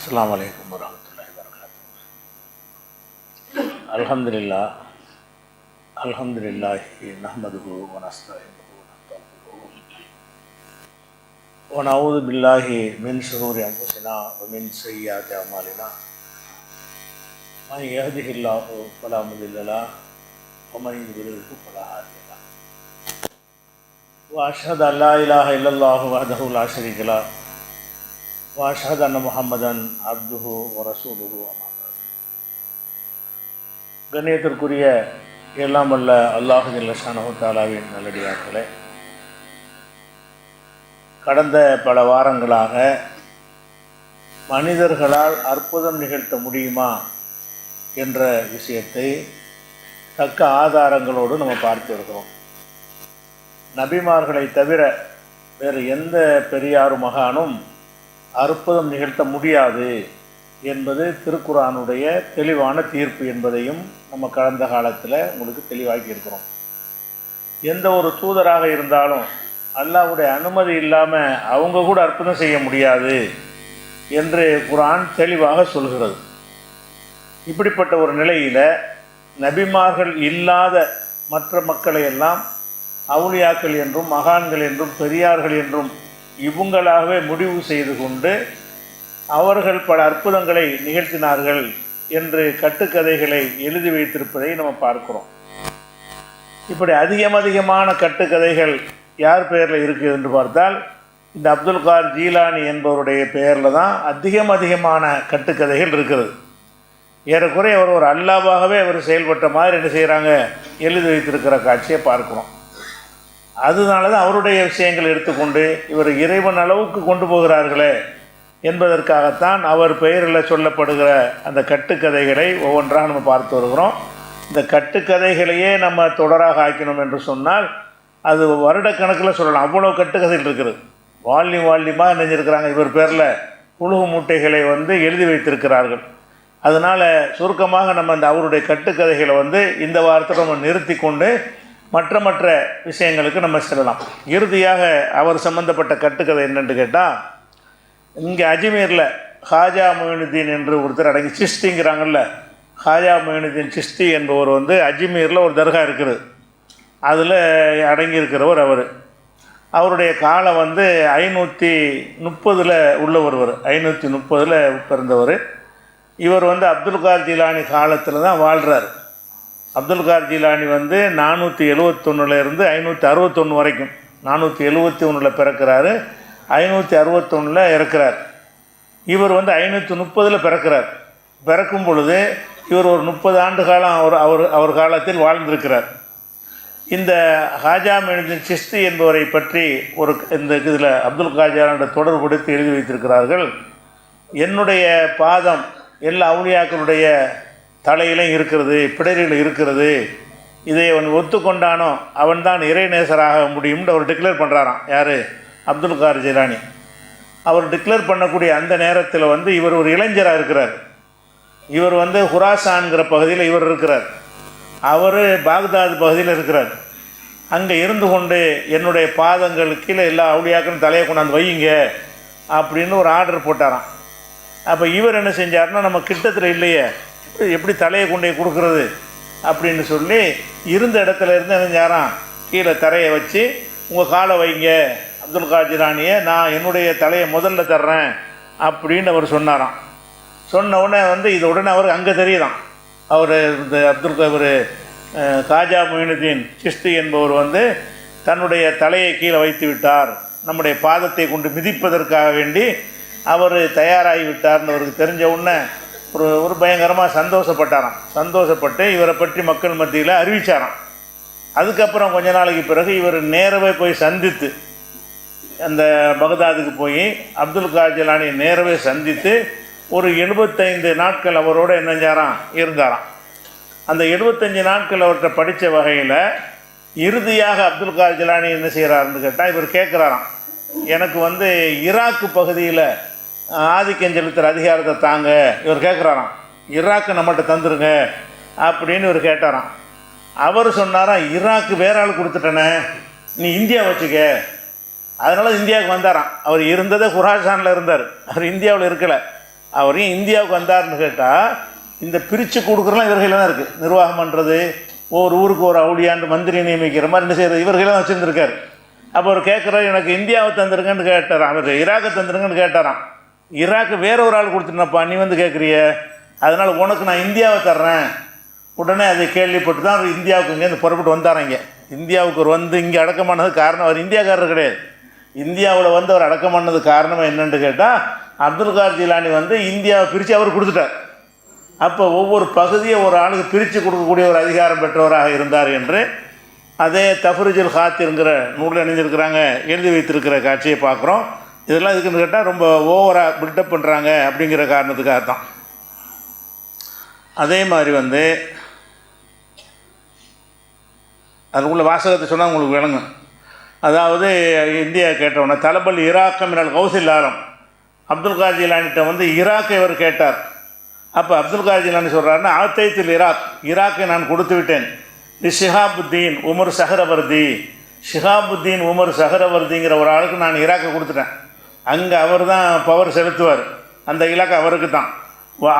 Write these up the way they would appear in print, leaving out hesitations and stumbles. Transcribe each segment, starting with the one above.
அஸ்ஸலாமு அலைக்கும் வரஹ்மத்துல்லாஹி வபரகாத்துஹு. அல்ஹம்துலில்லாஹி நஹ்மதுஹு வ நஸ்தஈனுஹு வ நஸ்தக்ஃபிருஹு வ நஊது பில்லாஹி மின் ஷுரூரி அன்ஃபுஸினா வ மின் ஸய்யிஆத்தி அஅமாலினா. மன் யஹ்திஹில்லாஹு ஃபலா முதில்ல லஹு வ மன் யுضللஹு ஃபலா ஹாதிய லஹு. வ அஷ்ஹது அன் லா இலாஹா இல்லல்லாஹு வஹ்தஹு லா ஷரீக லஹு வ அஷ்ஹது அன்ன முஹம்மதன் அப்துஹு வ ரசூலுஹு அம்மா பஅத். கண்ணியத்திற்குரிய எல்லாம் வல்ல அல்லாஹு ஜல்ல ஷானஹு தஆலாவின் நல்லடியார்களே, கடந்த பல வாரங்களாக மனிதர்களால் அற்புதம் நிகழ்த்த முடியுமா என்ற விஷயத்தை தக்க ஆதாரங்களோடு நம்ம பார்த்து இருக்கிறோம். நபிமார்களை தவிர வேறு எந்த பெரியாரு மகானும் அற்புதம் நிகழ்த்த முடியாது என்பது திருக்குர்ஆனுடைய தெளிவான தீர்ப்பு என்பதையும் நம்ம கடந்த காலத்தில் உங்களுக்கு தெளிவாக்கி இருக்கிறோம். எந்த ஒரு தூதராக இருந்தாலும் அல்லாஹ்வுடைய அனுமதி இல்லாமல் அவங்க கூட அற்புதம் செய்ய முடியாது என்று குர்ஆன் தெளிவாக சொல்கிறது. இப்படிப்பட்ட ஒரு நிலையில் நபிமார்கள் இல்லாத மற்ற மக்களை எல்லாம் அவுலியாக்கள் என்றும் மகான்கள் என்றும் பெரியார்கள் என்றும் இவங்களாகவே முடிவு செய்து கொண்டு அவர்கள் பல அற்புதங்களை நிகழ்த்தினார்கள் என்று கட்டுக்கதைகளை எழுதி வைத்திருப்பதை நம்ம பார்க்கிறோம். இப்படி அதிகமான கட்டுக்கதைகள் யார் பெயரில் இருக்குது என்று பார்த்தால் இந்த அப்துல் கார் ஜீலானி என்பவருடைய பெயரில் தான் அதிகமான கட்டுக்கதைகள் இருக்கிறது. ஏறக்குறைய அவர் ஒரு அல்லாஹ்வாகவே அவர் செயல்பட்ட மாதிரி என்ன செய்கிறாங்க, எழுதி வைத்திருக்கிற காட்சியை பார்க்கிறோம். அதனால தான் அவருடைய விஷயங்கள் எடுத்துக்கொண்டு இவர் இறைவன் அளவுக்கு கொண்டு போகிறார்களே என்பதற்காகத்தான் அவர் பெயரில் சொல்லப்படுகிற அந்த கட்டுக்கதைகளை ஒவ்வொன்றாக நம்ம பார்த்து வருகிறோம். இந்த கட்டுக்கதைகளையே நம்ம தொடராக ஆக்கணும் என்று சொன்னால் அது வருடக்கணக்கில் சொல்லலாம். அவ்வளோ கட்டுக்கதைகள் இருக்குது. வால்யூமாக நினைஞ்சிருக்கிறாங்க. இவர் பேரில் புழுகு மூட்டைகளை எழுதி வைத்திருக்கிறார்கள். அதனால் சுருக்கமாக நம்ம அந்த அவருடைய கட்டுக்கதைகளை இந்த வாரத்தில் நம்ம நிறுத்தி கொண்டு மற்ற விஷயங்களுக்கு நம்ம செல்லலாம். இறுதியாக அவர் சம்பந்தப்பட்ட கட்டுக்கதை என்னென்று கேட்டால், இங்கே அஜ்மீரில் ஹாஜா மொயினுதீன் என்று ஒருத்தர் அடங்கி சிஸ்திங்கிறாங்கல்ல, ஹாஜா மொயினுதீன் சிஸ்தி என்பவர் அஜ்மீரில் ஒரு தர்கா இருக்குது. அதில் அடங்கியிருக்கிறவர் அவருடைய காலம் 530 உள்ளவர். 530 பிறந்தவர். இவர் அப்துல் கார் ஜீலானி காலத்தில் தான் வாழ்கிறார். அப்துல் கார் ஜீலானி 471 561 வரைக்கும், 471 பிறக்கிறாரு, 561 இறக்கிறார். இவர் 530 பிறக்கிறார். பிறக்கும் பொழுது இவர் ஒரு 30 ஆண்டு காலம் அவர் காலத்தில் வாழ்ந்திருக்கிறார். இந்த ஹாஜா மொயினுதீன் சிஸ்தி என்பவரை பற்றி இந்த இதில் அப்துல் கார் ஜீலானியோட தொடர்புபடுத்தி எழுதி வைத்திருக்கிறார்கள். என்னுடைய பாதம் எல்லா அவுலியாக்களுடைய தலையிலும் இருக்கிறது, பிடரில் இருக்கிறது. இதை அவன் ஒத்துக்கொண்டானோ அவன்தான் இறைநேசராக முடியும்னு அவர் டிக்ளேர் பண்ணுறாராம். யார்? அப்துல் கார் ஜீலானி. அவர் டிக்ளேர் பண்ணக்கூடிய அந்த நேரத்தில் இவர் ஒரு இளைஞராக இருக்கிறார். இவர் ஹுராசான்கிற பகுதியில் இவர் இருக்கிறார். அவர் பாக்தாத் பகுதியில் இருக்கிறார். அங்கே இருந்து கொண்டு என்னுடைய பாதங்கள் கீழே எல்லா அவுலியாக்களும் தலையை கொண்டாந்து வையுங்க அப்படின்னு ஒரு ஆர்டர் போட்டாராம். அப்போ இவர் என்ன செஞ்சார்னா, நம்ம கிட்டத்தில் இல்லையே, எப்படி தலையை கொண்டே கொடுக்குறது அப்படின்னு சொல்லி இருந்த இடத்துல இருந்து என்ன செஞ்சாராம், கீழே தரையை வச்சு உங்கள் காலை வைங்க அப்துல் கார் ஜீலானியை, நான் என்னுடைய தலையை முதல்ல தர்றேன் அப்படின்னு அவர் சொன்னாராம். சொன்ன உடனே இது உடனே அவர் அங்கே தெரியுதான். அவர் இந்த காஜா மொயினுதீன் சிஸ்தி என்பவர் தன்னுடைய தலையை கீழே வைத்து விட்டார், நம்முடைய பாதத்தை கொண்டு மிதிப்பதற்காக வேண்டி அவர் தயாராகி விட்டார்னு அவருக்கு தெரிஞ்ச உடனே ஒரு பயங்கரமாக சந்தோஷப்பட்டாராம். சந்தோஷப்பட்டு இவரை பற்றி மக்கள் மத்தியில் அறிவித்தாராம். அதுக்கப்புறம் கொஞ்ச நாளைக்கு பிறகு இவர் நேரவே போய் சந்தித்து, அந்த பகதாதுக்கு போய் அப்துல் கார் ஜீலானியை நேரவே சந்தித்து ஒரு 75 நாட்கள் அவரோட என்ன செஞ்சாராம், இருந்தாராம். அந்த 75 நாட்கள் அவர்கிட்ட படித்த வகையில் இறுதியாக அப்துல் கார் ஜீலானி என்ன செய்கிறாருன்னு கேட்டால், இவர் கேட்குறாராம், எனக்கு ஈராக்கு பகுதியில் ஆதிக்கம் செலுத்துகிற அதிகாரத்தை தாங்க. இவர் கேட்குறாராம், ஈராக்கு நம்மகிட்ட தந்துருங்க அப்படின்னு இவர் கேட்டாராம். அவர் சொன்னாராம், ஈராக்கு வேற ஆள் கொடுத்துட்டேனே, நீ இந்தியா வச்சுக்க. அதனால் இந்தியாவுக்கு வந்தாராம். அவர் இருந்ததே குராசானில் இருந்தார், அவர் இந்தியாவில் இருக்கலை. அவரையும் இந்தியாவுக்கு வந்தார்னு கேட்டால் இந்த பிரித்து கொடுக்குறலாம் இவர்களில் தான் இருக்குது. நிர்வாகம் பண்ணுறது, ஒரு ஊருக்கு ஒரு அவுளியாண்டு மந்திரி நியமிக்கிற மாதிரி என்ன செய்கிறது இவர்களே தான் வச்சுருந்துருக்கார். அப்போ அவர் கேட்குறாரு, எனக்கு இந்தியாவை தந்துருங்கன்னு கேட்டாராம், அவர் ஈராக்கை தந்துருங்கன்னு கேட்டாராம். ஈராக்கு வேற ஒரு ஆள் கொடுத்துருந்தப்பா, நீ வந்து கேட்குறிய, அதனால் உனக்கு நான் இந்தியாவை தர்றேன். உடனே அதை கேள்விப்பட்டு தான் அவர் இந்தியாவுக்கு இங்கேருந்து புறப்பட்டு வந்தாராங்க. இந்தியாவுக்கு ஒரு வந்து இங்கே அடக்கம் பண்ணது காரணம், அவர் இந்தியாக்காரர் கிடையாது. இந்தியாவில் வந்து அவர் அடக்கம் பண்ணது காரணம் என்னென்னு கேட்டால், அப்துல் காதர் ஜிலானி வந்து இந்தியாவை பிரித்து அவர் கொடுத்துட்டார். அப்போ ஒவ்வொரு பகுதியை ஒரு ஆளுக்கு பிரித்து கொடுக்கக்கூடிய ஒரு அதிகாரம் பெற்றவராக இருந்தார் என்று அதே தஃப்ரீஜுல் ஹாத்திருங்கிற நூலில் இணைஞ்சிருக்கிறாங்க, எழுதி வைத்திருக்கிற காட்சியை பார்க்குறோம். இதெல்லாம் இதுக்குன்னு கேட்டால் ரொம்ப ஓவராக பில்டப் பண்ணுறாங்க அப்படிங்கிற காரணத்துக்காக தான். அதே மாதிரி வந்து அதுக்குள்ள வாசகத்தை சொன்னால் உங்களுக்கு விளங்கும். அதாவது இந்தியா கேட்டவுடனே தலபல் ஈராக்கம் மினல் கௌசில் ஆலம், அப்துல் காதர் ஜிலானிட்ட வந்து ஈராக்கை இவர் கேட்டார். அப்போ அப்துல் காதர் ஜிலானி சொல்கிறாருன்னா, ஆத்தைத்தில் ஈராக்கை நான் கொடுத்து விட்டேன். ஷிஹாபுத்தீன் உமர் சஹரவர்தி, ஷிஹாபுத்தீன் உமர் சஹரவர்திங்கிற ஒரு ஆளுக்கு நான் ஈராக்கை கொடுத்துட்டேன். அங்கே அவர் தான் பவர் செலுத்துவார், அந்த இலாக்கை அவருக்கு தான்.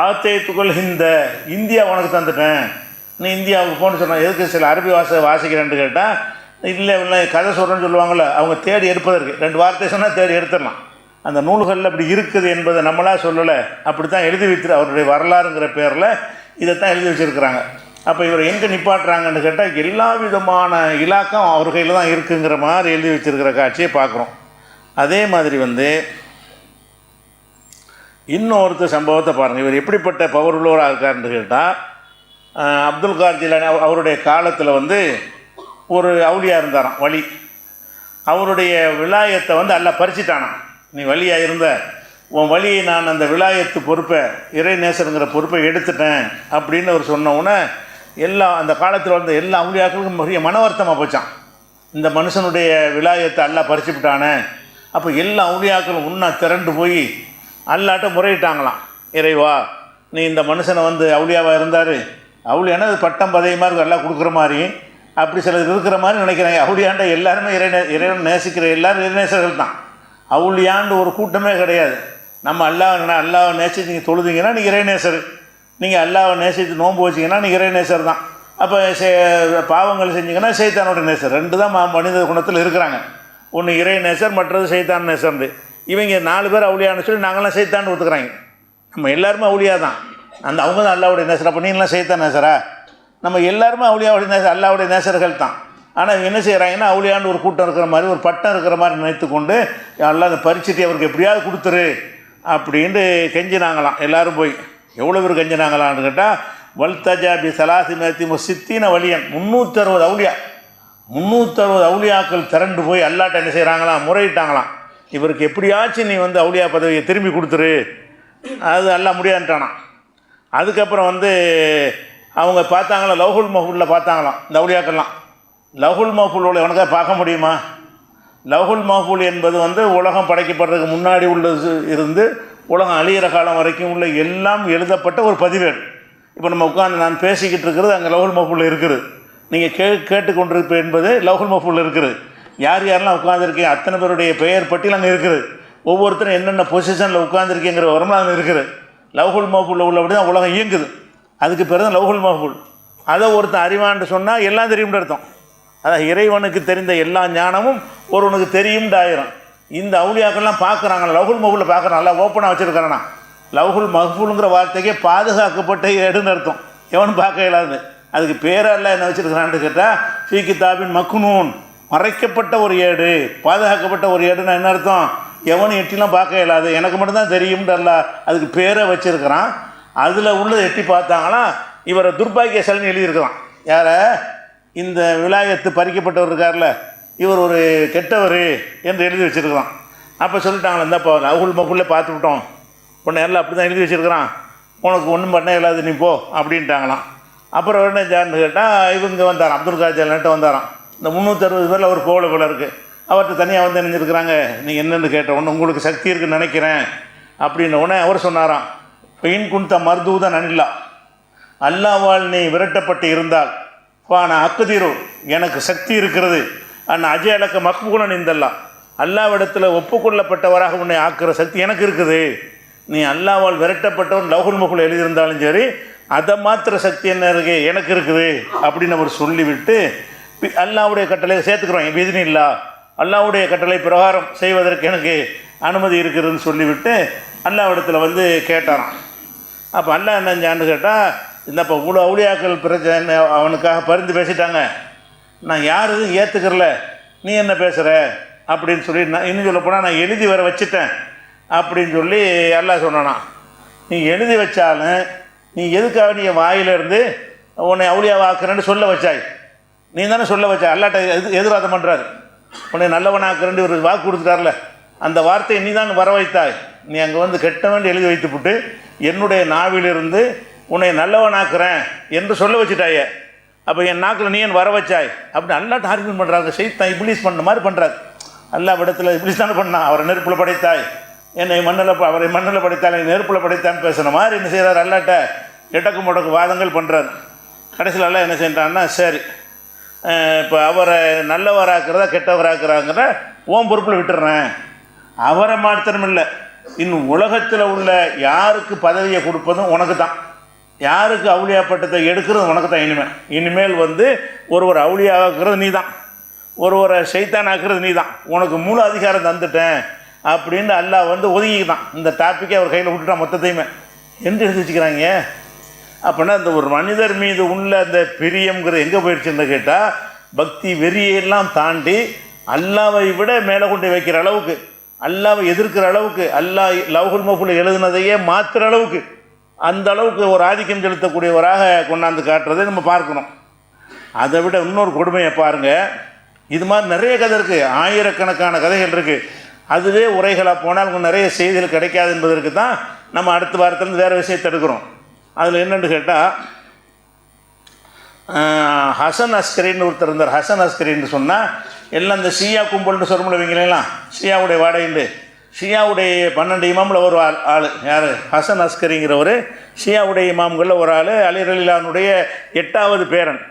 ஆத்தைத்துக்குள் இந்தியா உனக்கு தந்துட்டேன், நீ இந்தியாவுக்கு போன்னு சொன்னால் எதுக்கு சில அரபி வாசிக்கிறேன்னு கேட்டால், இல்லை கதை சொல்கிறேன்னு சொல்லுவாங்கள்ல, அவங்க தேடி எடுப்பதற்கு 2 வார்த்தை சொன்னால் தேடி எடுத்துடலாம். அந்த நூல்களில் அப்படி இருக்குது என்பதை நம்மளாக சொல்லலை, அப்படி தான் எழுதி வைத்து அவருடைய வரலாறுங்கிற பேரில் இதைத்தான் எழுதி வச்சுருக்கிறாங்க. அப்போ இவர் எங்கே நிப்பாட்டுறாங்கன்னு கேட்டால், எல்லா விதமான இலாக்கம் அவர் கையில் தான் இருக்குங்கிற மாதிரி எழுதி வச்சுருக்கிற காட்சியை பார்க்குறோம். அதே மாதிரி வந்து இன்னொருத்தர் சம்பவத்தை பாருங்கள். இவர் எப்படிப்பட்ட பவர் உள்ளவராக இருக்காருன்னு கேட்டால், அப்துல் காதர் ஜிலானி அவருடைய காலத்தில் வந்து ஒரு அவுலியா இருந்தாராம், வலி. அவருடைய விலாயத்தை வந்து அல்லாஹ் பறிச்சிட்டானான். நீ வலியாக இருந்த உன் வலியை நான் அந்த விலாயத்து பொறுப்பை, இறை நேசருங்கிற பொறுப்பை எடுத்துட்டேன் அப்படின்னு அவர் சொன்னவுடனே அந்த காலத்தில் வந்த எல்லா அவுலியாக்களுக்கும் பெரிய மன வருத்தமாக போச்சான். இந்த மனுஷனுடைய விலாயத்தை அல்லாஹ் பறிச்சு விட்டானே. அப்போ எல்லா அவுலியாக்களும் உண்ணா திரண்டு போய் அல்லாட்ட முறையிட்டாங்களாம், இறைவா நீ இந்த மனுஷனை வந்து அவுலியாவாக இருந்தார், அவுலியானா அது பட்டம் பதவியமாக இருக்கும், எல்லாம் கொடுக்குற மாதிரி அப்படி சிலர் இருக்கிற மாதிரி நினைக்கிறாங்க. அவுலியாண்ட எல்லாருமே இறைவன் நேசிக்கிற எல்லாரும் இறைநேசர்கள் தான். அவுலியாண்டு ஒரு கூட்டமே கிடையாது. நம்ம அல்லாவை நேசித்து நீங்கள் தொழுதிங்கன்னா நீங்கள் இறைநேசர், நீங்கள் அல்லாவை நேசித்து நோன்பு வச்சிங்கன்னா நீங்கள் இறைநேசர் தான். அப்போ பாவங்கள் செஞ்சிங்கன்னா சைத்தானோட நேசர். 2 தான் மனித குணத்தில் இருக்கிறாங்க. ஒன்று இறைநேசர், மற்றது சைத்தான் நேசர்ந்து. இவங்க 4 பேர் அவுலியான்னு சொல்லி நாங்களாம் சைத்தான்னு ஒத்துக்கிறாங்க. நம்ம எல்லாருமே அவுலியா தான், அவங்க தான் அல்லாவுடைய நேசர். அப்போ நீங்களாம் சைத்தான் நேசரா? நம்ம எல்லாருமே அவுலியாவுடைய நேசர், அல்லாவுடைய நேசர்கள் தான். ஆனால் இவங்க என்ன செய்கிறாங்கன்னா, அவுலியாண்டு ஒரு கூட்டம் இருக்கிற மாதிரி, ஒரு பட்டம் இருக்கிற மாதிரி நினைத்து கொண்டு எல்லாம் அந்த பரிச்சிட்டு அவருக்கு எப்படியாவது கொடுத்துரு அப்படின்ட்டு கெஞ்சினாங்களாம். எல்லோரும் போய் எவ்வளோ பேர் கெஞ்சினாங்களான்னு கேட்டால், வல்தஜாபி சலாசி மேத்தி சித்தின வலியன் 360 அவுலியா, 360 அவுலியாக்கள் திரண்டு போய் அல்லாட்ட என்ன செய்கிறாங்களாம், முறையிட்டாங்களாம். இவருக்கு எப்படியாச்சும் நீ வந்து அவுலியா பதவியை திரும்பி கொடுத்துரு, அது எல்லாம் முடியாதுட்டானான். அதுக்கப்புறம் வந்து அவங்க பார்த்தாங்களா, லவ்ஹுல் மஹ்ஃபூலில் பார்த்தாங்களாம் இந்த அவுலியாக்கள்லாம். லவ்ஹுல் மஹ்ஃபூல் உனக்காக பார்க்க முடியுமா? லவ்ஹுல் மஹ்ஃபூல் என்பது வந்து உலகம் படைக்கப்படுறதுக்கு முன்னாடி உள்ளது இருந்து உலகம் அழியிற காலம் வரைக்கும் உள்ள எல்லாம் எழுதப்பட்ட ஒரு பதிவேடு. இப்போ நம்ம உட்காந்து நான் பேசிக்கிட்டு இருக்கிறது அங்கே லவ்ஹுல் மஹ்ஃபூலில் இருக்குது. நீங்கள் கேட்டுக்கொண்டிருப்ப என்பது லவ்ஹுல் மஹ்ஃபூலில் இருக்குது. யார் யாரெல்லாம் உட்காந்துருக்கீங்க அத்தனை பேருடைய பெயர் பட்டியல் அங்கே இருக்குது. ஒவ்வொருத்தரும் என்னென்ன பொசிஷனில் உட்காந்துருக்கீங்கிற வரம்பு அங்கே இருக்குது. லவ்ஹுல் மஹ்ஃபூலில் உள்ளபடி தான் உலகம் இயங்குது. அதுக்கு பேர் தான் லவ்ஹுல் மஹ்ஃபூல். அதை ஒருத்தன் அறிவான்னு சொன்னால் எல்லாம் தெரியும்னு அர்த்தம். அதான் இறைவனுக்கு தெரிந்த எல்லா ஞானமும் ஒருவனுக்கு தெரியும்னு ஆயிரும். இந்த அவுலியாக்கள்லாம் பார்க்குறாங்க, லவ்ஹுல் மஹ்ஃபூலில் பார்க்குறான், நல்லா ஓப்பனாக வச்சுருக்கானா. லவ்ஹுல் மஹ்ஃபூலுங்கிற வார்த்தைக்கே பாதுகாக்கப்பட்ட ஏடுன்னு அர்த்தம், எவனும் பார்க்க இயலாது. அதுக்கு பேரெல்லாம் என்ன வச்சுருக்கிறான்னு கேட்டால், ஃபீ கிதாபின் மக்னூன், மறைக்கப்பட்ட ஒரு ஏடு, பாதுகாக்கப்பட்ட ஒரு ஏடுன்னா என்ன அர்த்தம், எவனும் எட்டிலாம் பார்க்க இயலாது, எனக்கு மட்டும்தான் தெரியும்ன்றல்ல அதுக்கு பேரை வச்சுருக்கிறான். அதில் உள்ளதை எட்டி பார்த்தாங்களா, இவரை துர்பாக்கியசாலின்னு எழுதியிருக்கிறான். யாரை? இந்த விலாயத்து பறிக்கப்பட்டவர் இருக்கார்ல, இவர் ஒரு கெட்டவர் என்று எழுதி வச்சுருக்கிறான். அப்போ சொல்லிட்டாங்களா, இந்தாப்பா லவ்ஹுல் மஹ்ஃபூலில் பார்த்துக்கிட்டோம், உன்னை எல்லாம் அப்படி தான் எழுதி வச்சுருக்கிறான், உனக்கு ஒன்றும் பண்ண இயலாது, நீ போ அப்படின்ட்டாங்களாம். அப்புறம் என்ன ஜான்னு கேட்டால், இவங்க வந்தாராம், அப்துல் காதர் ஜிலானிட்ட வந்தாராம். இந்த 360 பேரில் அவர் போகல போல இருக்குது. அவர்கிட்ட தனியாக வந்து நினைஞ்சிருக்கிறாங்க. நீங்கள் என்னென்னு கேட்ட உடனே உங்களுக்கு சக்தி இருக்குன்னு நினைக்கிறேன் அப்படின்ன உடனே அவர் சொன்னாராம், பெயின் குன்த மர்தூதன் அனில்லா, அல்லாவால் நீ விரட்டப்பட்டு இருந்தால் நான் அக்குதிரோ, எனக்கு சக்தி இருக்கிறது, அஜய் அலக்க மக்பூலன் இந்தல்லா, அல்லாவிடத்தில் ஒப்புக்கொள்ளப்பட்டவராக உன்னை ஆக்குற சக்தி எனக்கு இருக்குது. நீ அல்லாவால் விரட்டப்பட்டவன் லௌஹுல் மஹ்ஃபூல் எழுதியிருந்தாலும் சரி, அதை மாத்திர சக்தி என்ன இருக்கு எனக்கு இருக்குது அப்படின்னு அவர் சொல்லிவிட்டு அல்லாவுடைய கட்டளை சேர்த்துக்கிறோம். விதினி இல்லா, அல்லாவுடைய கட்டளை பிரகாரம் செய்வதற்கு எனக்கு அனுமதி இருக்குதுன்னு சொல்லிவிட்டு அல்லாவிடத்தில் வந்து கேட்டாராம். அப்போ அல்லாஹ் என்னஞ்சான்னு கேட்டால், இந்தப்போ இவ்வளோ அவுளியாக்கள் பிரச்சனை அவனுக்காக பரிந்து பேசிட்டாங்க, நான் யார் எதுவும் ஏற்றுக்கிறல, நீ என்ன பேசுகிற அப்படின்னு சொல்லி நான் இன்னும் சொல்ல போனால் நான் எழுதி வர வச்சுட்டேன் அப்படின்னு சொல்லி அல்லாஹ் சொன்னானா. நீ எழுதி வச்சாலும் நீ எதுக்காக நீ வாயிலிருந்து உன்னை அவுளியாவாக்குறேன்னு சொல்ல வச்சாய், நீ தானே சொல்ல வச்சா. அல்லாட்ட எதிர்வாதம் பண்ணுறாரு. உன்னை நல்லவனாக்குறேன்னு ஒரு வாக்கு கொடுத்துட்டார்ல, அந்த வார்த்தையை நீ தான் வர வைத்தாய். நீ அங்கே வந்து கெட்டவன் எழுதி வைத்துவிட்டு என்னுடைய நாவிலிருந்து உன்னை நல்லவனாக்குறேன் என்று சொல்ல வச்சுட்டாயே, அப்போ என் நாக்கில் நீ என் வர வச்சாய் அப்படின்னு அல்லாட்ட ஆர்கியூமெண்ட் பண்ணுறாங்க. சைத்தான் இப்ளீஸ் பண்ண மாதிரி பண்ணுறாரு. அல்லாஹ் இடத்துல இப்ளீஸ் தானே பண்ணான். அவரை நெருப்பில் படைத்தாய், என்னை அவரை மண்ணில் படைத்தால் என்னை நெருப்பில் படைத்தான்னு பேசுகிற மாதிரி என்ன செய்கிறார், அல்லாட்ட எட்டக்கு முடக்கு வாதங்கள் பண்ணுறாரு. கடைசியில் எல்லாம் என்ன செய்யறான்னா, சரி இப்போ அவரை நல்லவராக்கிறதா கெட்டவராக்குறாங்கிற ஓம் பொறுப்பில் விட்டுறேன். அவரை மாத்திரம் இல்லை, இன்னும் உலகத்தில் உள்ள யாருக்கு பதவியை கொடுப்பதும் உனக்கு தான், யாருக்கு அவுளியா பட்டத்தை எடுக்கிறது உனக்கு தான். இனிமேல் வந்து ஒருவர் அவுளியாக்குறது நீ தான், ஒருவரை ஷைத்தான் ஆக்குறது நீ தான், உனக்கு முழு அதிகாரம் தந்துட்டேன் அப்படின்னு அல்லாஹ் வந்து ஒதுங்கிக்கிட்டான். இந்த டாப்பிக்கே அவர் கையில் விட்டுட்டான் மொத்தத்தையுமே என்று எழுதி வச்சுக்கிறாங்க. அப்படின்னா இந்த ஒரு மனிதர் மீது உள்ள அந்த பிரியங்கிறது எங்கே போயிடுச்சுன்னு கேட்டால், பக்தி வெறியெல்லாம் தாண்டி அல்லாவை விட மேலே கொண்டு வைக்கிற அளவுக்கு, அல்லாவை எதிர்க்கிற அளவுக்கு, அல்லாஹ் லௌஹுல் மஹ்ஃபூல் எழுதுனதையே மாற்றுற அளவுக்கு, அந்த அளவுக்கு ஒரு ஆதிக்கம் செலுத்தக்கூடியவராக கொண்டாந்து காட்டுறதை நம்ம பார்க்கணும். அதை விட இன்னொரு கொடுமையை பாருங்கள். இது மாதிரி நிறைய கதை இருக்குது, ஆயிரக்கணக்கான கதைகள் இருக்குது. அதுவே உரைகளாக போனால் அவங்க நிறைய செய்திகள் கிடைக்காது என்பதற்கு தான் நம்ம அடுத்த வாரத்துலேருந்து வேறு விஷயத்தை எடுக்கிறோம். அதில் என்னென்னு கேட்டால், ஹசன் அஸ்கரின்னு ஒருத்தர் இருந்தார். ஹசன் அஸ்கரின்னு சொன்னால் எல்லாம் இந்த ஷியா கும்பல்னு சொல்லுவீங்களேலாம், ஷியாவுடைய வாடகைண்டு, ஷியாவுடைய 12 இமாமில் ஒரு ஆள் யார், ஹசன் அஸ்கரிங்கிறவர். ஷியாவுடைய இமாம்களில் ஒரு ஆள். அலி ரலியல்லாஹுனுடைய 8வது பேரன்.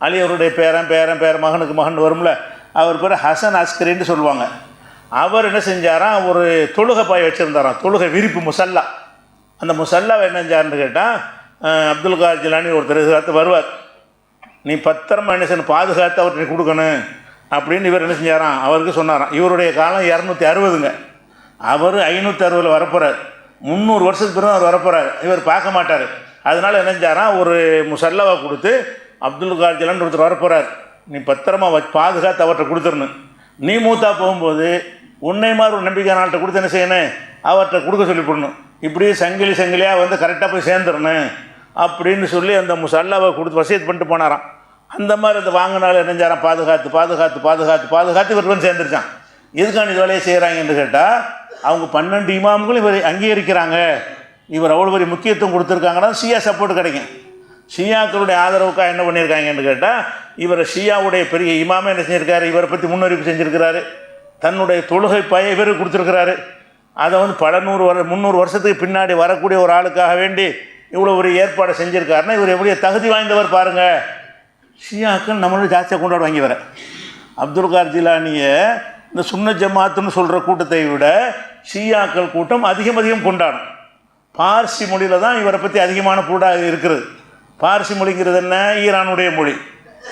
அலி அவருடைய பேரன் மகனுக்கு மகன் வரும்ல, அவர் பேர் ஹசன் அஸ்கரின்னு சொல்லுவாங்க. அவர் என்ன செஞ்சாராம், ஒரு தொழுகை பாய் வச்சுருந்தாராம், தொழுகை விரிப்பு முசல்லா. அந்த முசல்லாவை என்ன செஞ்சார்னு கேட்டால், அப்துல் காதர் ஜிலானி ஒருத்தர் எதிர்த்து வருவார், நீ பத்திரமா என்ன செய்யணும், பாதுகாத்து அவர்கிட்ட கொடுக்கணும் அப்படின்னு இவர் என்ன செஞ்சாராம், அவருக்கு சொன்னாராம். இவருடைய காலம் 260ங்க, அவர் 560 வரப்போகிறார். 300 வருஷத்துக்கு பிறகு அவர் வரப்போகிறார். இவர் பார்க்க மாட்டார். அதனால் என்ன செஞ்சாராம், ஒரு முசல்லாவை கொடுத்து அப்துல் காதர் ஜிலானி ஒருத்தர் வரப்போகிறார், நீ பத்திரமா பாதுகாத்து அவர்கிட்ட கொடுத்துடணும். நீ மூத்தா போகும்போது உன்னை மாதிரி ஒரு நம்பிக்கையானால்கிட்ட கொடுத்து என்ன செய்யணும், அவர்கிட்ட கொடுக்க சொல்லி போடணும். இப்படி சங்கிலியாக வந்து கரெக்டாக போய் சேர்ந்துடணும் அப்படின்னு சொல்லி அந்த முசல்லாவை கொடுத்து வசியத் பண்ணிட்டு போனாராம். அந்த மாதிரி அந்த வாங்கினாலும் என்னஞ்சாராம், பாதுகாத்து இவர் வந்து சேர்ந்துருச்சான். எதுக்கான இது வேலையை செய்கிறாங்கன்னு கேட்டால், அவங்க 12 இமாம்களும் இவர் அங்கீகரிக்கிறாங்க, இவர் அவ்வளோ பெரிய முக்கியத்துவம் கொடுத்துருக்காங்கன்னா ஷியா சப்போர்ட் கிடைக்கும். ஷியாக்களுடைய ஆதரவுக்காக என்ன பண்ணியிருக்காங்கன்னு கேட்டால், இவர் ஷியாவுடைய பெரிய இமாமே என்ன செஞ்சுருக்காரு, இவரை பற்றி முன்னறிவிப்பு செஞ்சுருக்கிறாரு, தன்னுடைய தொழுகை பய இவர் கொடுத்துருக்கிறாரு. அதை வந்து பல 300 வருஷத்துக்கு பின்னாடி வரக்கூடிய ஒரு ஆளுக்காக வேண்டி இவ்வளோ ஒரு ஏற்பாடை செஞ்சுருக்காருன்னா இவர் எப்படிய தகுதி வாய்ந்தவர் பாருங்கள். ஷியாக்கள் நம்மளோட ஜாஸ்தியாக கொண்டாடுவாங்க. வர அப்துல் காதர் ஜிலானியை இந்த சுன்ன ஜமாத்துன்னு சொல்கிற கூட்டத்தை விட ஷியாக்கள் கூட்டம் அதிகம் கொண்டாடும். பார்சி மொழியில் தான் இவரை பற்றி அதிகமான பூடாக இருக்கிறது. பார்சி மொழிங்கிறது என்ன, ஈரானுடைய மொழி.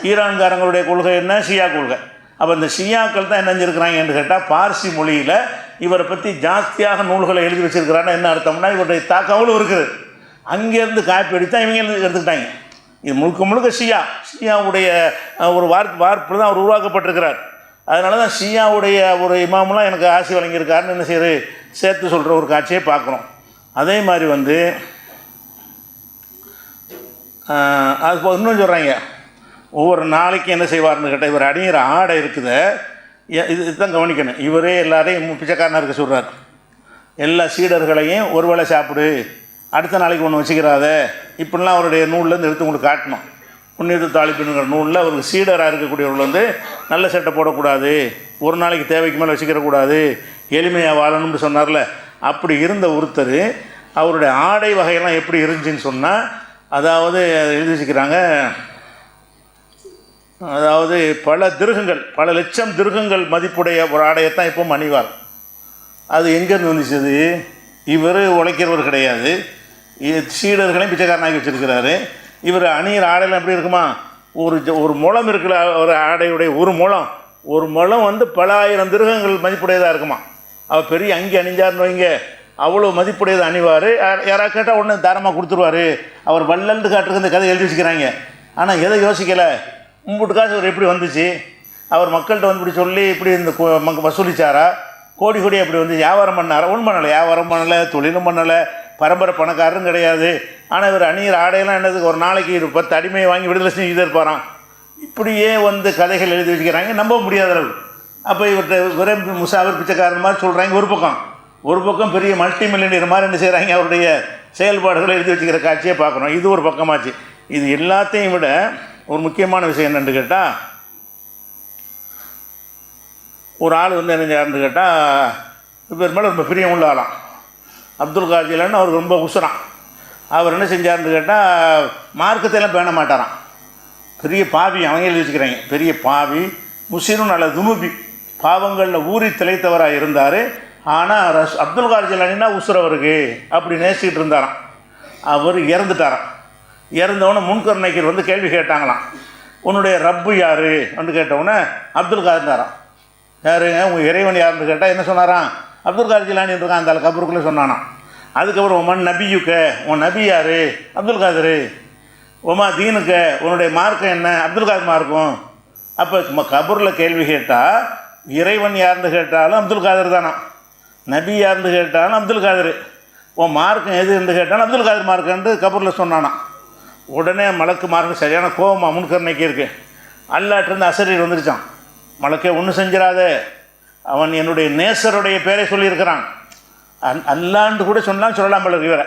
ஈரான்காரங்களுடைய கொள்கை என்ன, ஷியா கொள்கை. அப்போ இந்த ஷியாக்கள் தான் என்ன செஞ்சுருக்கிறாங்கன்னு கேட்டால், பார்சி மொழியில் இவரை பற்றி ஜாஸ்தியாக நூல்களை எழுதி வச்சுருக்கிறான்னா என்ன அர்த்தம்னா, இவருடைய தாக்கவலும் இருக்குது. அங்கேருந்து காப்பி அடித்தான் இவங்க எடுத்துக்கிட்டாங்க. இது முழுக்க ஷியாவுடைய ஒரு வார்ப்பு தான் அவர் உருவாக்கப்பட்டிருக்கிறார். அதனால தான் ஷியாவுடைய ஒரு இமாமெலாம் எனக்கு ஆசி வழங்கியிருக்காருன்னு என்ன செய்யுது சேர்த்து சொல்கிற ஒரு காட்சியை பார்க்குறோம். அதே மாதிரி வந்து அது இன்னும் சொல்கிறாங்க, ஒவ்வொரு நாளைக்கு என்ன செய்வார்னு கேட்டால், இவர் அணிகிற ஆடை இருக்குது, இதுதான் கவனிக்கணும். இவரே எல்லாரையும் பிச்சைக்காரனாக இருக்க சொல்கிறார். எல்லா சீடர்களையும் ஒரு வேளை சாப்பிடு, அடுத்த நாளைக்கு ஒன்று வச்சுக்கிறாத, இப்படிலாம் அவருடைய நூல்லேருந்து எடுத்து உங்களுக்கு காட்டணும். புண்ணியத்து தாளிப்புங்கிற நூலில் அவருக்கு சீடராக இருக்கக்கூடியவர்கள் வந்து நல்ல சட்டை போடக்கூடாது, ஒரு நாளைக்கு தேவைக்கு மேலே வச்சுக்கிறக்கூடாது, எளிமையாக வாழணும்னு சொன்னார்ல. அப்படி இருந்த ஒருத்தர் அவருடைய ஆடை வகையெல்லாம் எப்படி இருந்துச்சுன்னு சொன்னால், அதாவது எழுதி வச்சுக்கிறாங்க, அதாவது பல லட்சம் திருகங்கள் மதிப்புடைய ஒரு ஆடையத்தான் இப்போ அணிவார். அது எங்கேருந்து வந்துச்சு, இவர் உழைக்கிறவர் கிடையாது, சீடர்களையும் பிச்சைக்காரனாக்கி வச்சுருக்கிறாரு. இவர் அணியிற ஆடையெல்லாம் எப்படி இருக்குமா, ஒரு முழம் இருக்குல்ல, ஒரு ஆடையுடைய ஒரு முழம் வந்து பல ஆயிரம் திருகங்கள் மதிப்புடையதாக இருக்குமா. அவர் பெரிய அங்கி அணிஞ்சார்னு வைங்க, அவ்வளோ மதிப்புடையதை அணிவார். யாராவது கேட்டால் உடனே தாரமாக கொடுத்துருவார். அவர் வள்ளல்னு காட்டுறதுக்கு இந்த கதை எழுதி வச்சுக்கிறாங்க. ஆனால் எதை யோசிக்கலை, மும்புட்டு காசு அவர் எப்படி வந்துச்சு, அவர் மக்கள்கிட்ட வந்து இப்படி சொல்லி இப்படி இந்த வசூலிச்சாரா, கோடி கோடியாக இப்படி வந்து வியாபாரம் பண்ணாரா? ஒன்றும் பண்ணலை, வியாபாரம் பண்ணலை, தொழிலும் பண்ணலை, பரம்பரை பணக்காரரும் கிடையாது. ஆனால் இவர் அணியிற ஆடையெல்லாம் என்னதுக்கு, ஒரு நாளைக்கு 10 அடிமையை வாங்கி விடுதலை செஞ்சு இருப்பாராம். இப்படியே வந்து கதைகள் எழுதி வச்சுக்கிறாங்க, நம்ப முடியாத அளவு. அப்போ இவர்கிட்ட ஒரே முசாஃபிர் பிச்சைக்காரன் மாதிரி சொல்கிறாங்க ஒரு பக்கம் பெரிய மல்டி மில்லியனியர் மாதிரி என்ன செய்கிறாங்க, அவருடைய செயல்பாடுகளை எழுதி வச்சுக்கிற காட்சியை பார்க்குறோம். இது ஒரு பக்கமாச்சு. இது எல்லாத்தையும் விட ஒரு முக்கியமான விஷயம் என்னென்னு கேட்டால், ஒரு ஆள் வந்து என்ன யாருன்னு கேட்டால், இவர் மேலே ரொம்ப பிரியம் உள்ள ஆளாம். அப்துல் காதர் ஜிலானி அவருக்கு ரொம்ப உசுரான். அவர் என்ன செஞ்சார்னு கேட்டால், மார்க்கத்தையெல்லாம் பேண மாட்டாராம். பெரிய பாவி, அவங்க எழுதி வச்சுக்கிறாங்க, பெரிய பாவி, முஸ்லிம் நல்ல துணுபி, பாவங்களில் ஊறி திளைத்தவராக இருந்தார். ஆனால் அப்துல் காதர் ஜிலானின்னா உசுரவருக்கு அப்படி நேசிக்கிட்டு இருந்தாராம். அவர் இறந்துட்டாராம். இறந்தவொடனே முன்கர் நக்கீர் வந்து கேள்வி கேட்டாங்களாம், உன்னுடைய ரப்பு யார் வந்து கேட்டவுடனே அப்துல் காதர்னாராம். யாருங்க உங்கள் இறைவன் யாருன்னு கேட்டால் என்ன சொன்னாராம், அப்துல் காதர் ஜிலானி இருக்கான் அந்த கபருக்குள்ளே சொன்னானாம். அதுக்கப்புறம் உமன் நபியுக்க, உன் நபி யார், அப்துல் காதர். உமா தீனுக்க, உன்னுடைய மார்க்கம் என்ன, அப்துல் காதர் மார்க்கம். அப்போ கபூரில் கேள்வி கேட்டால் இறைவன் யாருன்னு கேட்டாலும் அப்துல் காதர் தானா, நபி யாருன்னு கேட்டாலும் அப்துல் காதர், உன் மார்க்கம் எது என்று கேட்டாலும் அப்துல் காதர் மார்க்கன்று கபூரில் சொன்னானா. உடனே மலக்கு மார்க்கம் சரியான கோபமாக முன்கரணைக்கு இருக்குது. அல்லாட்டிருந்து அசரீர் வந்துருச்சான். மலக்கே ஒன்றும் செஞ்சிடாத, அவன் என்னுடைய நேசருடைய பேரை சொல்லியிருக்கிறான். அல்லாண்டு கூட சொன்னாலும் சொல்லலாம் போல.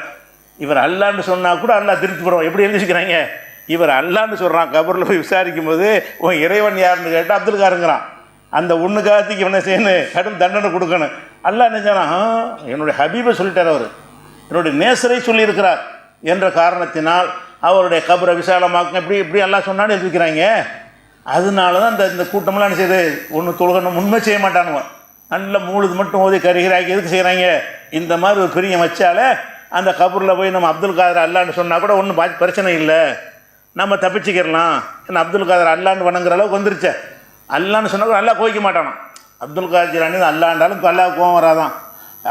இவர் அல்லாண்டு சொன்னால் கூட அல்லா திருப்பி போடுவோம். எப்படி எழுதிக்கிறாங்க, இவர் அல்லாண்டு சொல்கிறான். கபூரில் போய் விசாரிக்கும் போது உன் இறைவன் யாருன்னு கேட்டால் அப்துல் காருங்கிறான். அந்த ஒன்று காலத்துக்கு இவனை செய்யணும், கடும் தண்டனை கொடுக்கணும். அல்லா என்ன சொன்னான், என்னுடைய ஹபீபை சொல்லிட்டார், அவர் என்னுடைய நேசரை சொல்லியிருக்கிறார் என்ற காரணத்தினால் அவருடைய கபரை விசாலமாக்க இப்படி எல்லாம் சொன்னான்னு எழுதிக்கிறாங்க. அதனால தான் இந்த கூட்டமெல்லாம் என்ன செய்யுது, ஒன்று தொழுகணும் உண்மை செய்ய மாட்டானுவன். நல்ல மூழுது மட்டும் ஓதி கருகிறாக்கி எதுக்கு செய்கிறாங்க, இந்த மாதிரி ஒரு பெரிய வச்சாலே அந்த கபூரில் போய் நம்ம அப்துல் காதர் அல்லான்னு சொன்னால் கூட ஒன்றும் பிரச்சனை இல்லை, நம்ம தப்பிச்சுக்கிடலாம். ஏன்னா அப்துல் காதர் அல்லான்னு வணங்குற அளவுக்கு வந்துருச்சே. அல்லான்னு சொன்னால் கூட அல்லா கோவிக்க மாட்டானான். அப்துல் காதர் ஜிலானி அல்லாண்டாலும் அல்லாஹ் கோவம் வராதான்.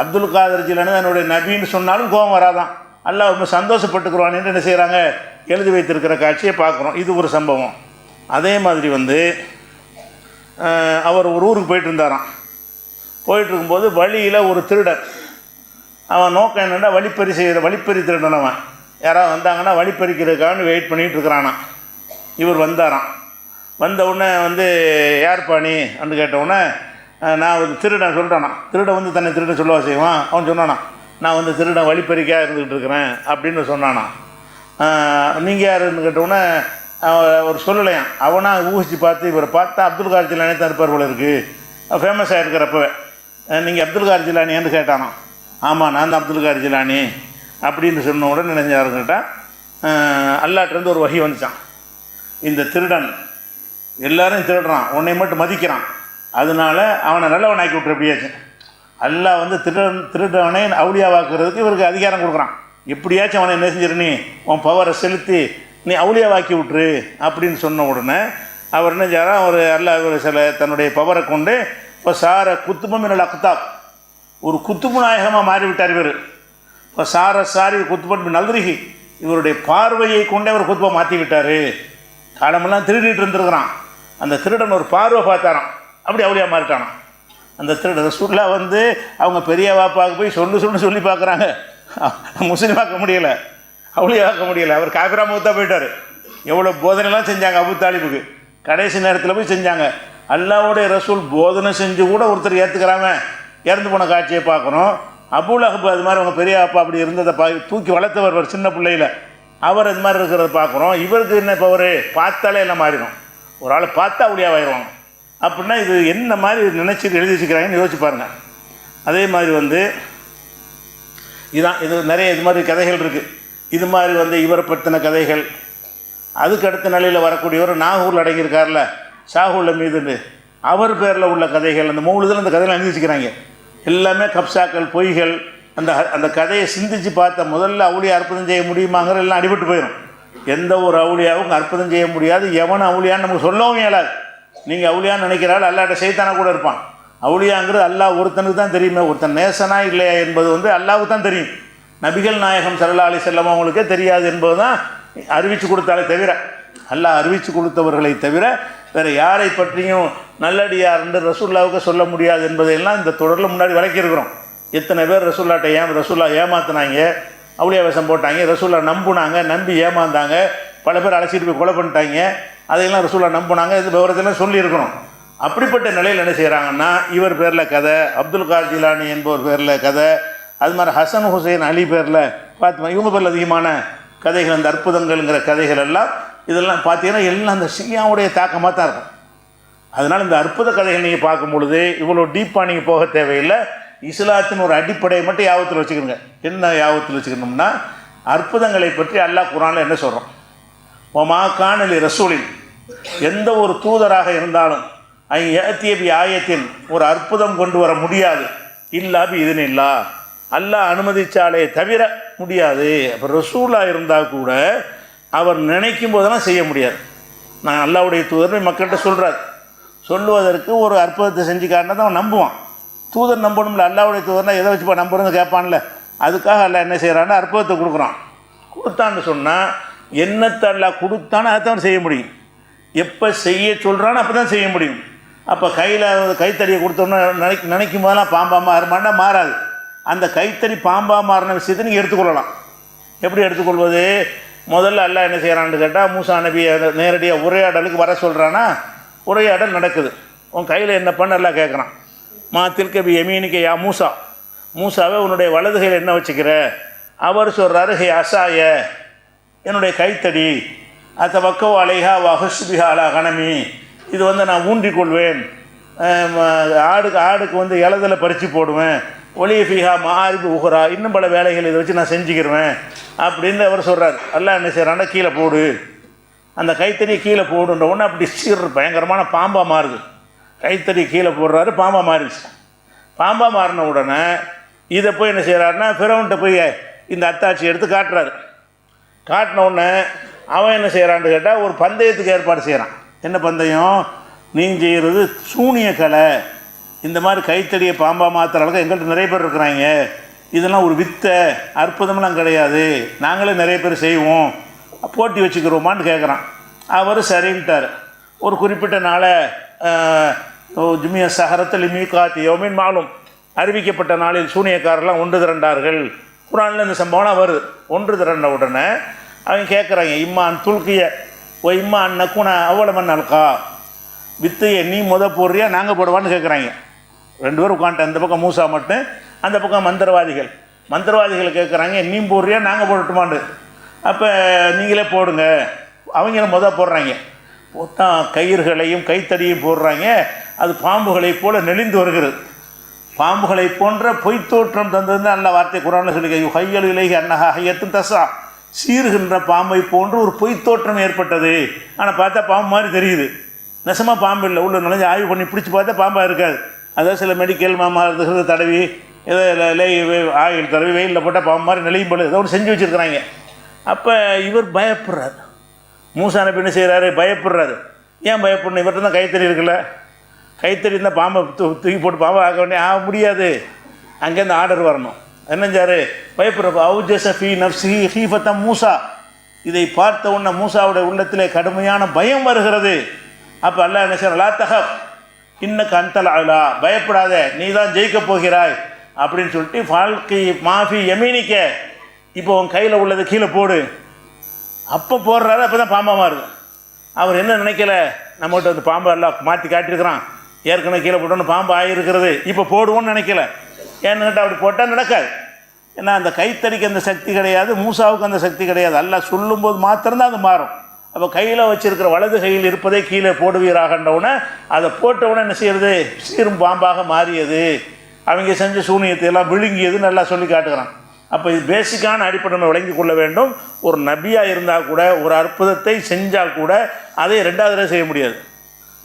அப்துல் காதர் ஜிலானி என்னுடைய நபின்னு சொன்னாலும் கோவம் வராதான். அல்லாஹ் ரொம்ப சந்தோஷப்பட்டுக்குருவான்னு என்ன செய்கிறாங்க, எழுதி வைத்திருக்கிற காட்சியை பார்க்குறோம். இது ஒரு சம்பவம். அதே மாதிரி வந்து அவர் ஒரு ஊருக்கு போயிட்டு இருந்தாராம். போயிட்டுருக்கும்போது வழியில் ஒரு திருடன், அவன் நோக்கம் என்னென்னா வழிப்பறி திருடன். அவன் யாராவது வந்தாங்கன்னா வழிப்பறிக்கிறதுக்காக வெயிட் பண்ணிகிட்டு இருக்கிறானா. இவர் வந்தாராம். வந்த உடனே வந்து யார் பாணி அப்படின்னு கேட்டவுடனே, நான் ஒரு திருடன் சொல்லிட்டானா. திருடன் வந்து தன்னை திருடன் சொல்லவா செய்வான். அவன் சொன்னானா, நான் வந்து திருடன் வழிப்பறிக்காக இருந்துக்கிட்டு இருக்கிறேன் அப்படின்னு சொன்னானா. நீங்கள் யாருன்னு கேட்டவுடனே ஒரு சொல்லலையான். அவனாக ஊகிச்சு பார்த்து இவரை பார்த்தா அப்துல் காதர் ஜிலானி தான் இருப்பார் போல இருக்குது, ஃபேமஸாக இருக்கிறப்பவே. நீங்கள் அப்துல் காதர் ஜிலானின்னு கேட்டானோ. ஆமாம், நான் தான் அப்துல் காதர் ஜிலானி அப்படின்னு சொன்ன உடனே நினைஞ்சாருன்னு கேட்டால், அல்லாட்டிலேருந்து ஒரு வகை வந்துச்சான். இந்த திருடன் எல்லாரும் திருடுறான், உன்னை மட்டும் மதிக்கிறான், அதனால அவனை நல்லவன் ஆக்கி விட்டுரு. எப்படியாச்சும் அல்லாஹ் வந்து திருடவனை அவுளியாவாக்குறதுக்கு இவருக்கு அதிகாரம் கொடுக்குறான். எப்படியாச்சும் அவனை என்ன செஞ்சிரு, நீ உன் பவரை செலுத்தி நீ அவுளியாவாக்கி விட்டுரு அப்படின்னு சொன்ன உடனே அவர் என்ன செய்யறா, ஒரு அல்லாஹ் சில தன்னுடைய பவரை கொண்டு இப்போ சார குத்துபம் என்னோட அக்தாப், ஒரு குத்துபு நாயகமாக மாறிவிட்டார் இவர். இப்போ சாரி குத்துபன் நல்லருகி, இவருடைய பார்வையை கொண்டே அவர் குத்துபை மாற்றி விட்டார். காலமெல்லாம் திருடிட்டு இருந்துருக்கிறான். அந்த திருடன் ஒரு பார்வை பார்த்தாரான், அப்படி அவுளியா மாறிட்டானான். அந்த திருடன் ரசூலுல்லாஹ் வந்து அவங்க பெரிய வாப்பாவுக்கு போய் சொல்லி பார்க்குறாங்க, முஸ்லீமாக்க முடியலை, அவுளியாக்க முடியலை. அவர் காபிரா மௌத்தா போயிட்டார். எவ்வளோ போதனைலாம் செஞ்சாங்க அபு தாலிபுக்கு, கடைசி நேரத்தில் போய் செஞ்சாங்க. அல்லாஹ்வுடைய ரசூல் போதனை செஞ்சு கூட ஒருத்தர் ஏற்றுக்கிறாம இறந்து போன காட்சியை பார்க்குறோம். அபூல் அஹப் அது மாதிரி அவங்க பெரிய அப்பா அப்படி இருந்ததை தூக்கி வளர்த்தவர் சின்ன பிள்ளையில், அவர் அது மாதிரி இருக்கிறத பார்க்குறோம். இவருக்கு என்ன இப்போ ஒரு பார்த்தாலே எல்லாம் மாறிடும். ஒரு ஆள் பார்த்தா அவுளியாவாயிடுவாங்க. அப்படின்னா இது என்ன மாதிரி நினச்சி எழுதி வச்சுக்கிறாங்கன்னு யோசிச்சு பாருங்கள். அதே மாதிரி வந்து இது நிறைய இது மாதிரி கதைகள் இருக்குது. இது மாதிரி வந்து இவரை பற்றின கதைகள். அதுக்கு அடுத்த நிலையில் வரக்கூடியவர் நாகூரில் அடங்கியிருக்கார்ல, ஷாஹுல் மீதுன்னு, அவர் பேரில் உள்ள கதைகள், அந்த மௌலுதில் அந்த கதைகள் எழுதி வச்சுக்கிறாங்க. எல்லாமே கப்சாக்கள், பொய்கள், அந்த அந்த கதையை சிந்திச்சு பார்த்த முதல்ல அவுளியா அற்புதம் செய்ய முடியுமாங்கிற எல்லாம் அடிபட்டு போயிடும். எந்த ஒரு அவுளியாவும் அற்புதம் செய்ய முடியாது. எவன் அவுளியான்னு நமக்கு சொல்லவும் இயலாது. நீங்கள் அவுளியான்னு நினைக்கிறாள், அல்லாட்ட சைத்தானா கூட இருப்பான். அவுளியாங்கிறது அல்லாஹ் ஒருத்தனுக்கு தான் தெரியுமே. ஒருத்தன் நேசனா இல்லையா என்பது அல்லாஹ்வுக்கு தான் தெரியும். நபிகள் நாயகம் ஸல்லல்லாஹு அலைஹி வஸல்லம் அவங்களுக்கே தெரியாது என்பது தான் அறிவித்து கொடுத்தாலே தவிர, அல்லாஹ் அறிவித்து கொடுத்தவர்களை தவிர வேறு யாரை பற்றியும் நல்லடியார் என்று ரசூல்லாவுக்கு சொல்ல முடியாது என்பதையெல்லாம் இந்த தொடரில் முன்னாடி விளக்கியிருக்கிறோம். எத்தனை பேர் ரசூல்லா ஏமாத்தினாங்க, அவுளியா வேஷம் போட்டாங்க, ரசூல்லா நம்புனாங்க, நம்பி ஏமாந்தாங்க, பல பேர் அழைச்சிட்டு போய் கொலை பண்ணிட்டாங்க, அதையெல்லாம் ரசூல்லா நம்புனாங்க. இது விவரத்தெல்லாம் சொல்லியிருக்கிறோம். அப்படிப்பட்ட நிலையில் என்ன செய்கிறாங்கன்னா, இவர் பேரில் கதை, அப்துல் கார் ஜிலானி என்பவர் பேரில் கதை, அது மாதிரி ஹசன் ஹுசைன் அலி பேரில் பார்த்து இவங்க பேரில் அதிகமான கதைகள், அந்த அற்புதங்கள்ங்கிற கதைகள் எல்லாம் இதெல்லாம் பார்த்தீங்கன்னா எல்லாம் அந்த ஷியாவுடைய தாக்கமாக தான் இருக்கும். அதனால் இந்த அற்புத கதைகள் நீங்கள் பார்க்கும் பொழுது இவ்வளோ டீப்பாக நீங்கள் போக தேவையில்லை. இஸ்லாத்தின் ஒரு அடிப்படையை மட்டும் யாபத்தில் வச்சுக்கணுங்க. என்ன யாபத்தில் வச்சுக்கணும்னா, அற்புதங்களை பற்றி அல்லாஹ் குர்ஆனில் என்ன சொல்கிறோம், ஒமா கானலி ரசூலின், எந்த ஒரு தூதராக இருந்தாலும் ஏத்தியபி ஆயத்தின் ஒரு அற்புதம் கொண்டு வர முடியாது, இல்லாபி இதுனில்லா, அல்லாஹ் அனுமதிச்சாலே தவிர முடியாது. அப்போ ரசூலாக இருந்தால் கூட அவர் நினைக்கும் போதெல்லாம் செய்ய முடியாது. நான் அல்லாஹ்வுடைய தூதர் மக்கள்கிட்ட சொல்கிறார், சொல்லுவதற்கு ஒரு அற்புதத்தை செஞ்சு காட்டினா தான் அவன் நம்புவான். தூதர் நம்பணும்ல, அல்லாஹ்வுடைய தூதர்னா எதை வச்சுப்பா நம்புறதுன்னு கேட்பான்ல. அதுக்காக அல்லாஹ் என்ன செய்கிறான்னா அற்புதத்தை கொடுக்குறான். கொடுத்தான்னு சொன்னால் என்னத்தை அல்லாஹ் கொடுத்தானோ அதை தான் செய்ய முடியும். எப்போ செய்ய சொல்கிறானோ அப்போ தான் செய்ய முடியும். அப்போ கைத்தடியை கொடுத்தோம்னா நினைக்கும் போதெல்லாம் பாம்பாக மாறுமானா மாறாது. அந்த கைத்தறி பாம்பாக மாறின விஷயத்தை நீங்கள் எடுத்துக்கொள்ளலாம். எப்படி எடுத்துக்கொள்வது? முதல்ல அல்லாஹ் என்ன செய்கிறான்னு கேட்டால், மூசா நபியை நேரடியாக உரையாடலுக்கு வர சொல்கிறான்னா, உரையாடல் நடக்குது. உன் கையில் என்ன பண்ண எல்லாம் கேட்குறான். மா தில்கபி யமீனிக்க யா மூசா, மூசாவே உன்னுடைய வலது கையில் என்ன வச்சுக்கிற? அவர் சொல்கிறாரு, ஹே அசாய, என்னுடைய கைத்தடி, அத்த வக்கோ அலைஹா வஹஸ்பிஹா அலா கணமி, இது நான் ஊன்றிக்கொள்வேன், ஆடுக்கு இலதலை பறித்து போடுவேன், ஒலிஃபிஹா மாரிபு உஹரா, இன்னும் பல வேலைகள் இதை வச்சு நான் செஞ்சுக்கிடுவேன் அப்படின்னு அவர் சொல்கிறார். அல்லாஹ் என்ன செய்கிறான்னா, கீழே போடு, அந்த கைத்தறியை கீழே போடுன்ற உடனே அப்படி பயங்கரமான பாம்பாக மாறுது. கைத்தறி கீழே போடுறாரு, பாம்பாக மாறிடுச்சு. பாம்பாக மாறின உடனே இதை போய் என்ன செய்கிறாருன்னா, ஃபிரௌன்கிட்ட போய் இந்த அத்தாட்சி எடுத்து காட்டுறாரு. காட்டின உடனே அவன் என்ன செய்கிறான்னு கேட்டால், ஒரு பந்தயத்துக்கு ஏற்பாடு செய்கிறான். என்ன பந்தயம்? நீ செய்கிறது சூனிய கலை, இந்த மாதிரி கைத்தடியை பாம்பாக மாற்றுற அளவுக்கு எங்கள்கிட்ட நிறைய பேர் இருக்கிறாங்க, இதெல்லாம் ஒரு வித்தை, அற்புதமெல்லாம் கிடையாது, நாங்களே நிறைய பேர் செய்வோம், போட்டி வச்சுக்கிறோமான்னு கேட்குறான். அவர் சரின்ட்டார். ஒரு குறிப்பிட்ட நாளை ஜுமிய சஹரத்தில் மீகாத்தி யோமின் மாலும், அறிவிக்கப்பட்ட நாளில் சூனியக்காரெல்லாம் ஒன்று திரண்டார்கள். குர்ஆனில் இந்த சம்பவம்லாம் வருது. ஒன்று திரண்ட உடனே அவங்க கேட்குறாங்க, இம்மான் துல்கிய ஓ இம்மான் நக்குன அவ்வளவன் அல்கா, வித்தையை நீ போடுறியா நாங்கள் போடுவான்னு கேட்குறாங்க. ரெண்டு பேரும் உட்காந்துட்டு, அந்த பக்கம் மூசா மட்டும், அந்த பக்கம் மந்திரவாதிகள் கேட்குறாங்க, நீ போடுறியா நாங்கள் போடட்டுமான்னு. அப்போ நீங்களே போடுங்க. அவங்க போடுறாங்க. போட்டால் கயிறுகளையும் கைத்தடியும் போடுறாங்க. அது பாம்புகளை போல நெளிந்து வருகிறது. பாம்புகளை போன்ற பொய்த்தோற்றம் தந்ததுன்னு நல்ல வார்த்தை குர்ஆனில் சொல்லி, ஹையல் இலைகி அன்னஹா ஹையத்தும் தசா, சீறுகின்ற பாம்பை போன்று ஒரு பொய்த்தோற்றம் ஏற்பட்டது. ஆனால் பார்த்தா பாம்பு மாதிரி தெரியுது, நெசமாக பாம்பு இல்லை. உள்ள நுழைஞ்சு ஆய்வு பண்ணி பிடிச்சி பார்த்தா பாம்பாக இருக்காது. அதாவது சில மெடிக்கல் மாமாங்கிறத தடவி ஏதோ ஆயில் தடவி வெயிலில் போட்டால் பாம்பு மாதிரி நெளியும் போல ஏதோ ஒன்று செஞ்சு வச்சுருக்கிறாங்க. அப்போ இவர் பயப்படுறார். மூசா நபி என்ன செய்கிறாரு? பயப்படுறாரு. ஏன் பயப்படணும்? இவர்கிட்ட தான் கைத்தறி இருக்குல்ல, கைத்தறி இருந்தால் பாம்பை தூக்கி போட்டு பாம்பை ஆக முடியாது. அங்கேருந்து ஆர்டர் வரணும். என்னஞ்சாரு? பயப்படுறப்ப அவுஜஸி நப்சி ஹீஃபத்தம் மூசா, இதை பார்த்த உடனே மூசாவுடைய உள்ளத்திலே கடுமையான பயம் வருகிறது. அப்போ அல்லாஹ் என்ன செய்யற, லா தஹப் இன்னக்கு அன்தல் அலா, பயப்படாத, நீ தான் ஜெயிக்க போகிறாய் அப்படின்னு சொல்லிட்டு, ஃபால்கி மாஃபி யமீனிக்க, இப்போ உன் கையில் உள்ளது கீழே போடு. அப்போ போடுறாரு. அப்போ தான் பாம்பாக மாறுது. அவர் என்ன நினைக்கல, நம்மகிட்ட வந்து பாம்பை எல்லாம் மாற்றி காட்டியிருக்கிறான், ஏற்கனவே கீழே போட்டோன்னு பாம்பு ஆகியிருக்கிறது, இப்போ போடுவோன்னு நினைக்கல. ஏன்னு கேட்டால் அப்படி போட்டால் நடக்காது. ஏன்னா அந்த கைத்தறிக்கு அந்த சக்தி கிடையாது, மூசாவுக்கு அந்த சக்தி கிடையாது. அல்லாஹ் சொல்லும்போது மாத்திரம்தான் அது மாறும். அப்போ கையில் வச்சுருக்கிற வலது கையில் இருப்பதை கீழே போடுவீராகன்றவுடனே அதை போட்டவுடனே என்ன செய்யறது? சீரும் பாம்பாக மாறியது. அவங்க செஞ்ச சூனியத்தை எல்லாம் விழுங்கியது நல்லா சொல்லி காட்டுகிறான். அப்போ இது பேசிக்கான அடிப்படை நம்ம விளங்கி கொள்ள வேண்டும். ஒரு நபியாக இருந்தால் கூட ஒரு அற்புதத்தை செஞ்சால் கூட அதை ரெண்டாவது தடவை செய்ய முடியாது.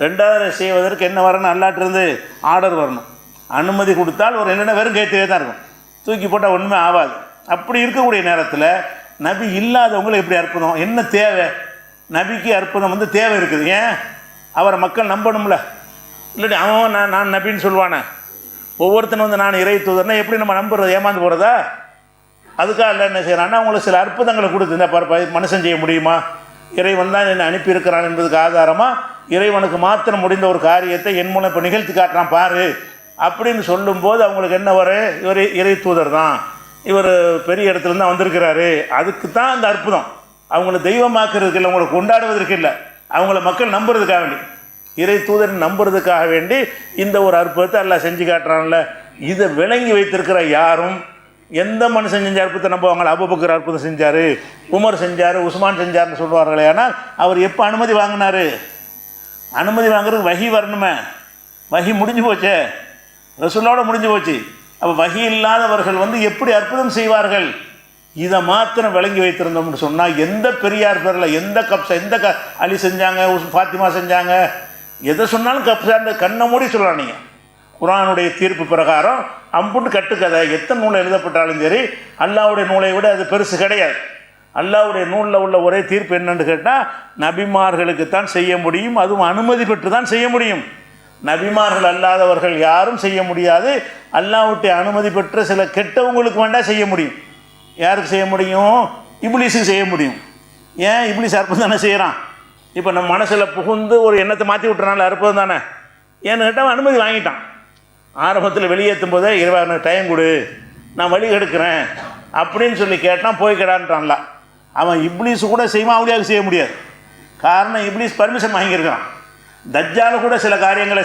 ரெண்டாவது தடவை செய்வதற்கு என்ன வரணும்? அல்லாட்டிருந்து ஆர்டர் வரணும். அனுமதி கொடுத்தால் ஒரு என்னென்ன வெறும் கைத்தறியே தான் இருக்கும். தூக்கி போட்டால் ஒன்றுமே ஆகாது. அப்படி இருக்கக்கூடிய நேரத்தில் நபி இல்லாதவங்களை எப்படி அற்புதம், என்ன தேவை? நபிக்கு அற்புதம் தேவை இருக்குது. ஏன்? அவரை மக்கள் நம்பணும்ல. இல்லாட்டி அவன் நான் நபின்னு சொல்லுவானே. ஒவ்வொருத்தனும் நான் இறை தூதர்னா எப்படி நம்ம நம்புறது? ஏமாந்து போகிறதா? அதுக்காக இல்லை என்ன செய்கிறான்னா அவங்களுக்கு சில அற்புதங்களை கொடுத்து, இந்த மனுஷன் செய்ய முடியுமா, இறைவன் தான் என்னை அனுப்பியிருக்கிறான் என்பதுக்கு ஆதாரமாக இறைவனுக்கு மாத்திரம் முடிந்த ஒரு காரியத்தை என் மூலம் இப்போ நிகழ்த்தி காட்டுறான் பாரு அப்படின்னு சொல்லும்போது அவங்களுக்கு என்ன வரும்? இவர் இறை தூதர் தான், இவர் பெரிய இடத்துல தான் வந்திருக்கிறாரு. அதுக்கு தான் அந்த அற்புதம். அவங்கள தெய்வமாக்குறதுக்கு இல்லை, அவங்களை கொண்டாடுவதற்கு இல்லை, அவங்கள மக்கள் நம்புறதுக்காக வேண்டி, இறை தூதரை நம்புறதுக்காக வேண்டி இந்த ஒரு அற்புதத்தை எல்லாம் செஞ்சு காட்டுறான்ல. இதை விளங்கி வைத்திருக்கிற யாரும் எந்த மனுஷன் செஞ்ச அற்புதத்தை நம்புவாங்க? அபூபக்கர் அற்புதம் செஞ்சார், உமர் செஞ்சார், உஸ்மான் செஞ்சார்னு சொல்லுவார்களே. ஆனால் அவர் எப்போ அனுமதி வாங்கினார்? அனுமதி வாங்குறதுக்கு வஹி வரணுமே. வஹி முடிஞ்சு போச்சே, ரசூலோட முடிஞ்சு போச்சு. அப்போ வஹி இல்லாதவர்கள் எப்படி அற்புதம் செய்வார்கள்? இதை மாத்திரம் விளங்கி வைத்திருந்தோம்னு சொன்னால் எந்த பெரியார் பேரில் எந்த கப்சா, எந்த அலி செஞ்சாங்க, ஃபாத்திமா செஞ்சாங்க, எதை சொன்னாலும் கப்சான்னு கண்ணை மூடி சொல்லலாம். நீங்கள் குர்ஆனுடைய தீர்ப்பு பிரகாரம் அம்புட்டு கட்டுக்கதை எத்தனை நூலை எழுதப்பட்டாலும் சரி, அல்லாஹ்வுடைய நூலை விட அது பெருசு கிடையாது. அல்லாஹ்வுடைய நூலில் உள்ள ஒரே தீர்ப்பு என்னன்னு கேட்டால், நபிமார்களுக்கு தான் செய்ய முடியும், அதுவும் அனுமதி பெற்று தான் செய்ய முடியும். நபிமார்கள் அல்லாதவர்கள் யாரும் செய்ய முடியாது. அல்லாஹ்வுடைய அனுமதி பெற்ற சில கெட்டவங்களுக்கு வேண்டாம் செய்ய முடியும். யாருக்கு செய்ய முடியும்? இப்லீஸுக்கு செய்ய முடியும். ஏன்? இப்லீஸ் அற்புதம் தானே செய்கிறான். இப்போ நம்ம மனசில் புகுந்து ஒரு எண்ணத்தை மாற்றி விட்டுறனால அற்புதம் தானே. ஏன்னு கேட்டால் அனுமதி வாங்கிட்டான். ஆரம்பத்தில் வெளியேற்றும் போதே இருபது டைம் கொடு, நான் வழி எடுக்கிறேன் அப்படின்னு சொல்லி கேட்டான், போய் கேடான்ட்டான்ல. அவன் இப்லீஸு கூட செய்வான், அவளியாவுக்கு செய்ய முடியாது. காரணம், இப்லீஸ் பர்மிஷன் வாங்கியிருக்கான். தஜ்ஜால் கூட சில காரியங்களை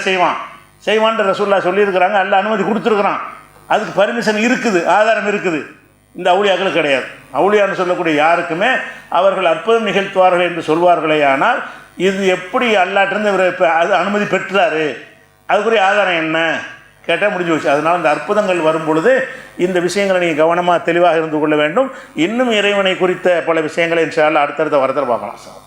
செய்வான்ட்டு ரசூலுல்லாஹ் சொல்லியிருக்கிறாங்க, அல்ல அனுமதி கொடுத்துருக்குறான். அதுக்கு பர்மிஷன் இருக்குது, ஆதாரம் இருக்குது. இந்த அவுளியாக்களுக்கு கிடையாது. அவுளியான்னு சொல்லக்கூடிய யாருக்குமே அவர்கள் அற்புதம் நிகழ்த்துவார்கள் என்று சொல்வார்களே. ஆனால் இது எப்படி அல்லாட்டிருந்து இவர் இப்போ அது அனுமதி பெற்றாரு, அதுக்குரிய ஆதாரம் என்ன கேட்டால் முடிஞ்சு போச்சு. அதனால் இந்த அற்புதங்கள் வரும் பொழுது இந்த விஷயங்களை நீங்கள் கவனமாக தெளிவாக இருந்து கொள்ள வேண்டும். இன்னும் இறைவனை குறித்த பல விஷயங்களை இன்ஷா அல்லாஹ் அடுத்தடுத்த வரத்தில் பார்க்கலாம் சார்.